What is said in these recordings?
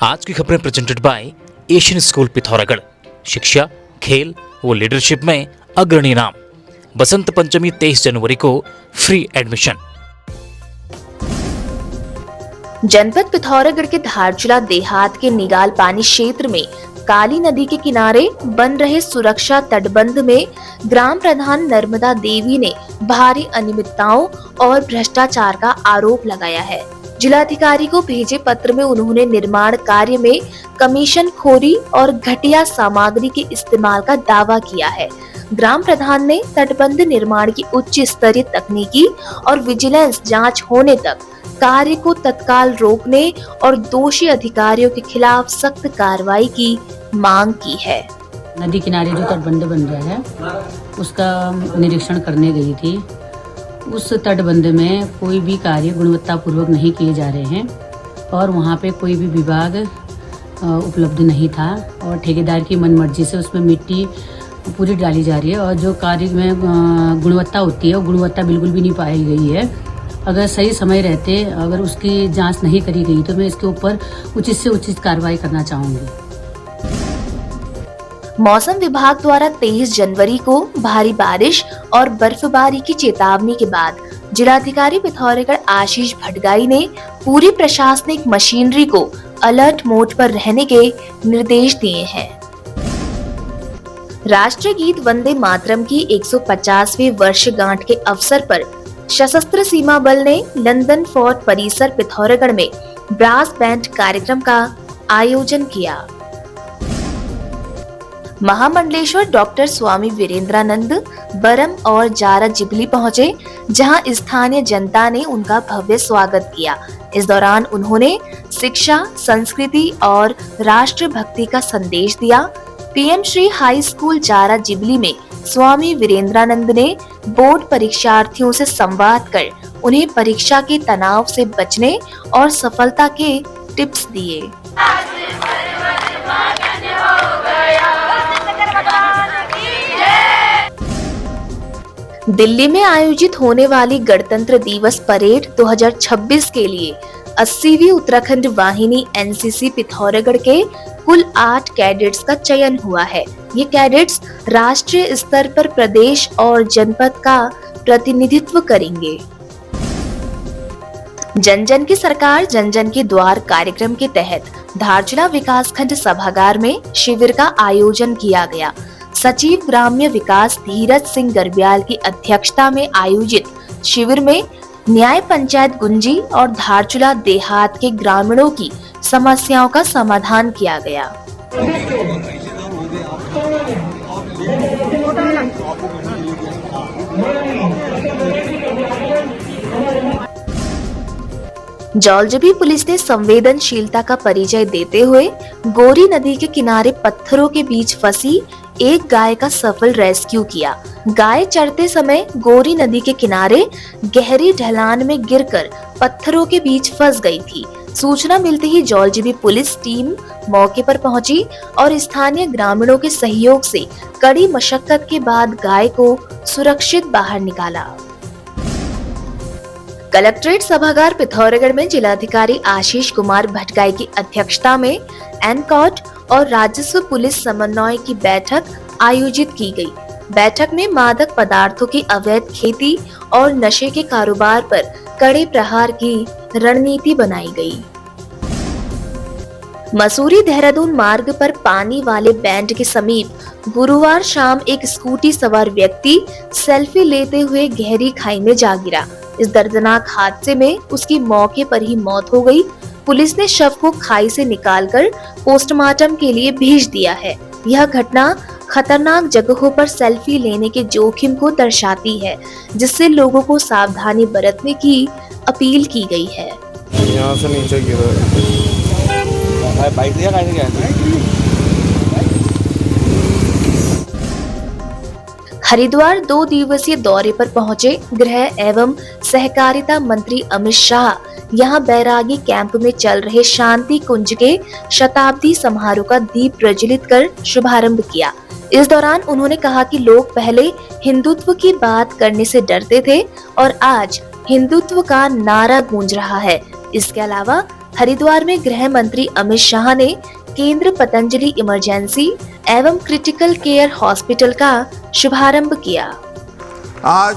आज की खबरें presented by Asian school Pithoragarh. शिक्षा, खेल व लीडरशिप में अग्रणी नाम। बसंत पंचमी 23 जनवरी को फ्री एडमिशन। जनपद पिथौरागढ़ के धारचूला देहात के निगाल पानी क्षेत्र में काली नदी के किनारे बन रहे सुरक्षा तटबंध में ग्राम प्रधान नर्मदा देवी ने भारी अनियमितताओं और भ्रष्टाचार का आरोप लगाया है। जिलाधिकारी को भेजे पत्र में उन्होंने निर्माण कार्य में कमीशन खोरी और घटिया सामग्री के इस्तेमाल का दावा किया है। ग्राम प्रधान ने तटबंध निर्माण की उच्च स्तरीय तकनीकी और विजिलेंस जांच होने तक कार्य को तत्काल रोकने और दोषी अधिकारियों के खिलाफ सख्त कार्रवाई की मांग की है। नदी किनारे जो तटबंध बन रहा है उसका निरीक्षण करने गई थी। उस तटबंध में कोई भी कार्य गुणवत्ता पूर्वक नहीं किए जा रहे हैं और वहाँ पे कोई भी विभाग उपलब्ध नहीं था और ठेकेदार की मनमर्जी से उसमें मिट्टी पूरी डाली जा रही है और जो कार्य में गुणवत्ता होती है वो गुणवत्ता बिल्कुल भी नहीं पाई गई है। अगर सही समय रहते अगर उसकी जांच नहीं करी गई तो मैं इसके ऊपर उचित से उचित कार्रवाई करना चाहूँगी। मौसम विभाग द्वारा 23 जनवरी को भारी बारिश और बर्फबारी की चेतावनी के बाद जिलाधिकारी पिथौरागढ़ आशीष भटगाई ने पूरी प्रशासनिक मशीनरी को अलर्ट मोड पर रहने के निर्देश दिए हैं। राष्ट्रीय गीत वंदे मातरम की 150वीं वर्षगांठ के अवसर पर सशस्त्र सीमा बल ने लंदन फोर्ट परिसर पिथौरागढ़ में ब्रास बैंड कार्यक्रम का आयोजन किया। महामंडलेश्वर डॉक्टर स्वामी वीरेंद्रानंद बरम और जारा जिबली पहुंचे, जहां स्थानीय जनता ने उनका भव्य स्वागत किया। इस दौरान उन्होंने शिक्षा, संस्कृति और राष्ट्रभक्ति का संदेश दिया। PM Shri high school Jara Jibli में स्वामी वीरेंद्रानंद ने बोर्ड परीक्षार्थियों से संवाद कर उन्हें परीक्षा के तनाव से बचने और सफलता के टिप्स दिए। दिल्ली में आयोजित होने वाली गणतंत्र दिवस परेड 2026 के लिए 80वीं उत्तराखंड वाहिनी एनसीसी पिथौरागढ़ के कुल 8 कैडेट्स का चयन हुआ है। ये कैडेट्स राष्ट्रीय स्तर पर प्रदेश और जनपद का प्रतिनिधित्व करेंगे। जन जन की सरकार जन जन के द्वार कार्यक्रम के तहत धारचूला विकासखंड सभागार में शिविर का आयोजन किया गया। सचिव ग्राम्य विकास धीरज सिंह गर्ब्याल की अध्यक्षता में आयोजित शिविर में न्याय पंचायत गुंजी और धारचूला देहात के ग्रामीणों की समस्याओं का समाधान किया गया। जौलजबी पुलिस ने संवेदनशीलता का परिचय देते हुए गोरी नदी के किनारे पत्थरों के बीच फंसी एक गाय का सफल रेस्क्यू किया। गाय चरते समय गोरी नदी के किनारे गहरी ढलान में गिरकर पत्थरों के बीच फंस गई थी। सूचना मिलते ही जौलजबी पुलिस टीम मौके पर पहुंची और स्थानीय ग्रामीणों के सहयोग से कड़ी मशक्कत के बाद गाय को सुरक्षित बाहर निकाला। कलेक्ट्रेट सभागार पिथौरागढ़ में जिलाधिकारी आशीष कुमार भटगाई की अध्यक्षता में एनकॉट और राजस्व पुलिस समन्वय की बैठक आयोजित की गई। बैठक में मादक पदार्थों की अवैध खेती और नशे के कारोबार पर कड़े प्रहार की रणनीति बनाई गई। मसूरी देहरादून मार्ग पर पानी वाले बैंड के समीप गुरुवार शाम एक स्कूटी सवार व्यक्ति सेल्फी लेते हुए गहरी खाई में जा गिरा। इस दर्दनाक हादसे में उसकी मौके पर ही मौत हो गई। पुलिस ने शव को खाई से निकालकर पोस्टमार्टम के लिए भेज दिया है। यह घटना खतरनाक जगहों पर सेल्फी लेने के जोखिम को दर्शाती है, जिससे लोगों को सावधानी बरतने की अपील की गई है। यहाँ से नीचे गिरा बाइक दिया हरिद्वार 2 दिवसीय दौरे पर पहुंचे गृह एवं सहकारिता मंत्री अमित शाह यहां बैरागी कैंप में चल रहे शांति कुंज के शताब्दी समारोह का दीप प्रज्वलित कर शुभारंभ किया। इस दौरान उन्होंने कहा कि लोग पहले हिंदुत्व की बात करने से डरते थे और आज हिंदुत्व का नारा गूंज रहा है। इसके अलावा हरिद्वार में गृह मंत्री अमित शाह ने केंद्र पतंजलि इमरजेंसी एवं क्रिटिकल केयर हॉस्पिटल का शुभारंभ किया। आज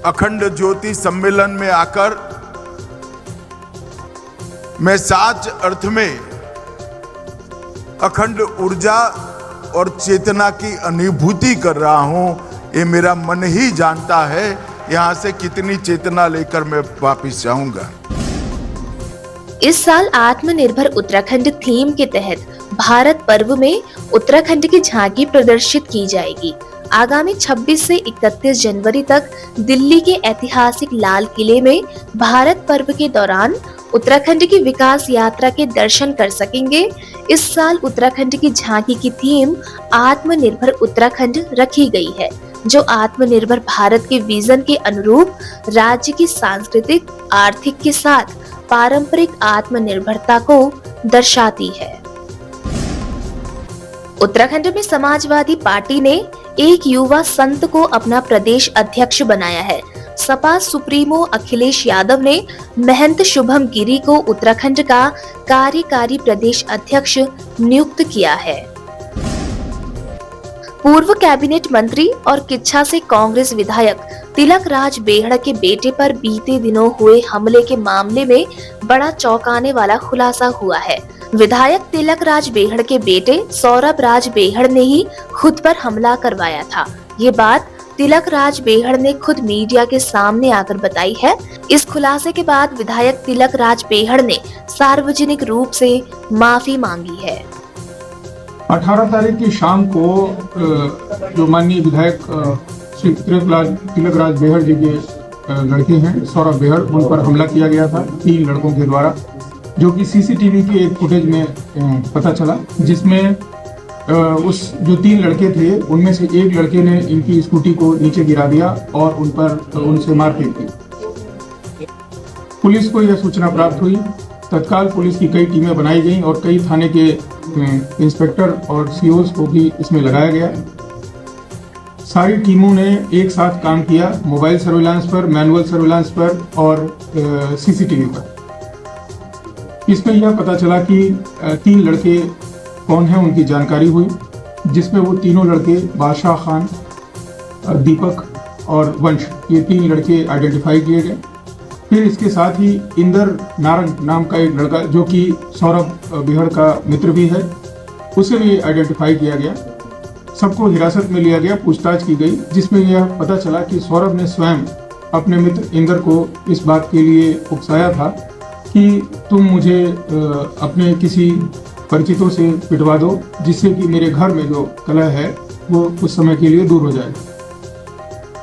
अखंड ज्योति सम्मेलन में आकर मैं सच अर्थ में अखंड ऊर्जा और चेतना की अनुभूति कर रहा हूं। ये मेरा मन ही जानता है यहां से कितनी चेतना लेकर मैं वापस जाऊंगा। इस साल आत्मनिर्भर उत्तराखंड थीम के तहत भारत पर्व में उत्तराखंड की झांकी प्रदर्शित की जाएगी। आगामी 26 से 31 जनवरी तक दिल्ली के ऐतिहासिक लाल किले में भारत पर्व के दौरान उत्तराखंड की विकास यात्रा के दर्शन कर सकेंगे। इस साल उत्तराखंड की झांकी की थीम आत्मनिर्भर उत्तराखंड रखी गई है, जो आत्मनिर्भर भारत के विजन के अनुरूप राज्य की सांस्कृतिक, आर्थिक के साथ पारंपरिक आत्मनिर्भरता को दर्शाती है। उत्तराखंड में समाजवादी पार्टी ने एक युवा संत को अपना प्रदेश अध्यक्ष बनाया है। सपा सुप्रीमो अखिलेश यादव ने महंत शुभम गिरी को उत्तराखंड का कार्यकारी प्रदेश अध्यक्ष नियुक्त किया है। पूर्व कैबिनेट मंत्री और किच्छा से कांग्रेस विधायक तिलक राज बेहड़ के बेटे पर बीते दिनों हुए हमले के मामले में बड़ा चौंकाने वाला खुलासा हुआ है। विधायक तिलक राज बेहड़ के बेटे सौरभ राज बेहड़ ने ही खुद पर हमला करवाया था। ये बात तिलक राज बेहड़ ने खुद मीडिया के सामने आकर बताई है। इस खुलासे के बाद विधायक तिलक राज बेहड़ ने सार्वजनिक रूप से माफी मांगी है। 18 तारीख की शाम को जो माननीय विधायक श्री तिलक राज बेहड़ जी के लड़के हैं सौरभ बेहड़, उन पर हमला किया गया था 3 लड़कों के द्वारा, जो कि सीसीटीवी के एक फुटेज में पता चला, जिसमें उस जो 3 लड़के थे उनमें से एक लड़के ने इनकी स्कूटी को नीचे गिरा दिया और उनसे मारपीट की। पुलिस को यह सूचना प्राप्त हुई। तत्काल पुलिस की कई टीमें बनाई गईं और कई थाने के इंस्पेक्टर और सीओज को भी इसमें लगाया गया। सारी टीमों ने एक साथ काम किया, मोबाइल सर्विलांस पर, मैनुअल सर्विलांस पर और सीसीटीवी पर। इसमें यह पता चला कि 3 लड़के कौन हैं, उनकी जानकारी हुई, जिसमें वो तीनों लड़के बादशाह खान, दीपक और वंश, ये 3 लड़के आइडेंटिफाई किए गए। फिर इसके साथ ही इंदर नारंग नाम का एक लड़का, जो कि सौरभ बेहड़ का मित्र भी है, उसे भी आइडेंटिफाई किया गया। सबको हिरासत में लिया गया, पूछताछ की गई, जिसमें यह पता चला कि सौरभ ने स्वयं अपने मित्र इंदर को इस बात के लिए उकसाया था कि तुम मुझे अपने किसी परिचितों से पिटवा दो, जिससे कि मेरे घर में जो कलह है वो कुछ समय के लिए दूर हो जाए।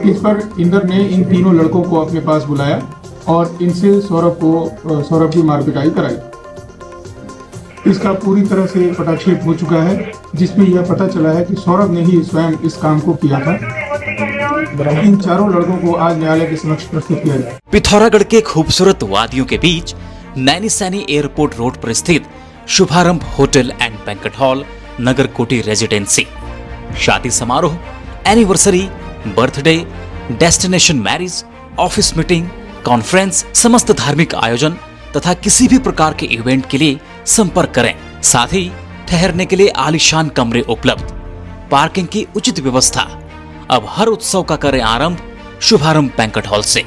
इस पर इंदर ने इन तीनों लड़कों को अपने पास बुलाया और इनसे सौरभ की मारपिटाई कराई। इसका पूरी तरह से पटाक्षेप हो चुका है, जिसमें यह पता चला है कि सौरभ ने ही स्वयं इस काम को किया था। इन चारों लड़कों को आज न्यायालय के समक्ष प्रस्तुत किया गया। पिथौरागढ़ के खूबसूरत वादियों के बीच नैनीसैनी एयरपोर्ट रोड पर स्थित शुभारंभ hotel and banquet hall, Nagarkoti residency. शादी समारोह, anniversary, birthday, destination marriage, office meeting, conference, समस्त धार्मिक आयोजन तथा किसी भी प्रकार के इवेंट के लिए संपर्क करें। साथ ही ठहरने के लिए आलीशान कमरे उपलब्ध, पार्किंग की उचित व्यवस्था। अब हर उत्सव का करें आरंभ शुभारंभ बैंक्वेट हॉल से।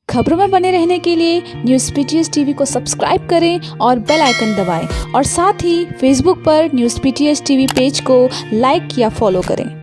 खबरों में बने रहने के लिए न्यूज़ पीटीएस टीवी को सब्सक्राइब करें और बेल आइकन दबाएं और साथ ही फेसबुक पर न्यूज़ पीटीएस टीवी पेज को लाइक या फॉलो करें।